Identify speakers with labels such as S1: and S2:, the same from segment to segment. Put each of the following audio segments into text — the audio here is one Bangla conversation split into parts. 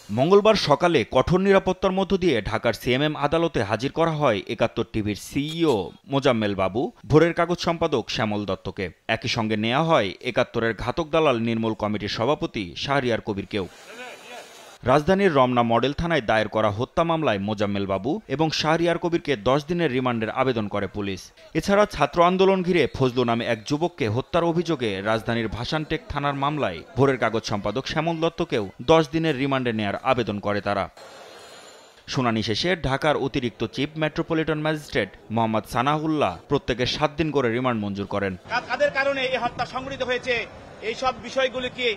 S1: মঙ্গলবার সকালে কঠোর নিরাপত্তার মধ্য দিয়ে ঢাকার সিএমএম আদালতে হাজির করা হয় ৭১ টিভির সিইও মোজাম্মেল বাবু, ভোরের কাগজ সম্পাদক শ্যামল দত্তকে। একই সঙ্গে নেওয়া হয় ৭১-এর ঘাতক দালাল নির্মূল কমিটির সভাপতি শাহরিয়ার কবিরকেও। রাজধানীর রমনা মডেল থানায় দায়ের করা হত্যা মামলায় মোজাম্মেল বাবু এবং শাহরিয়ার কবিরকে ১০ দিনের রিমান্ডের আবেদন করে পুলিশ। এছাড়া ছাত্র আন্দোলন ঘিরে ফজলু নামে এক যুবককে হত্যার অভিযোগে রাজধানীর ভাসানটেক থানার মামলায় ভোরের কাগজ সম্পাদক শ্যামল দত্তকেও ১০ দিনের রিমান্ডে নেয়ার আবেদন করে তারা। শুনানি শেষে ঢাকার অতিরিক্ত chief metropolitan magistrate Mohammad Sanaullah প্রত্যেকের ৭ দিন করে রিমান্ড মঞ্জুর করেন।
S2: কাদের কারণে এই হত্যা সংঘটিত হয়েছে এইসব বিষয়গুলিকে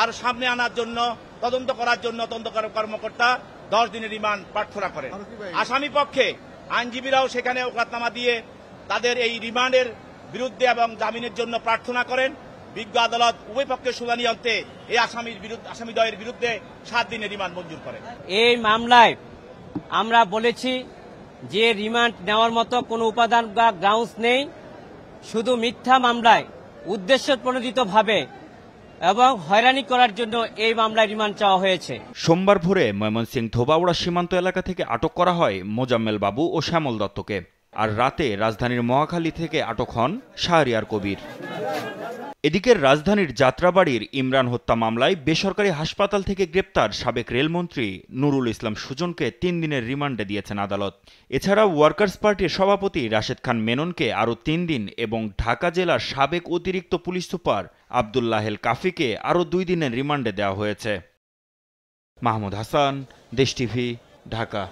S2: আর সামনে আনার জন্য তদন্ত করার জন্য তদন্তকারী কর্মকর্তা ১০ দিনের রিমান্ড প্রার্থনা করেন। আসামি পক্ষে আইনজীবীরাও সেখানে ওকালতনামা দিয়ে তাদের এই রিমান্ডের বিরুদ্ধে এবং জামিনের জন্য প্রার্থনা করেন। বিজ্ঞ আদালত উভয় পক্ষের শুনানি অন্তে এই আসামিদ্বয়ের বিরুদ্ধে ৭ দিনের রিমান্ড মঞ্জুর করেন।
S3: এই মামলায় আমরা বলেছি যে রিমান্ড নেওয়ার মতো কোনো উপাদান বা গ্রাউন্ডস নেই, শুধু মিথ্যা মামলায় উদ্দেশ্যপ্রণোদিতভাবে এবং হয়রানি করার জন্য এই মামলায় রিমান্ড চাওয়া হয়েছে।
S1: সোমবার ভোরে ময়মনসিংহ ধোবাউড়া সীমান্ত এলাকা থেকে আটক করা হয় মোজাম্মেল বাবু ও শ্যামল দত্তকে। আর রাতে রাজধানীর মহাখালী থেকে আটক হন শাহরিয়ার কবির। এদিকে রাজধানীর যাত্রাবাড়ির ইমরান হত্যা মামলায় বেসরকারি হাসপাতাল থেকে গ্রেপ্তার সাবেক রেলমন্ত্রী নুরুল ইসলাম সুজনকে ৩ দিনের রিমান্ডে দিয়েছেন আদালত। এছাড়া ওয়ার্কার্স পার্টির সভাপতি রাশেদ খান মেননকে আরও ৩ দিন এবং ঢাকা জেলার সাবেক অতিরিক্ত পুলিশ সুপার আবদুল্লাহেল কাফিকে আরও ২ দিনের রিমান্ডে দেওয়া হয়েছে। মাহমুদ হাসান, দেশ টিভি, ঢাকা।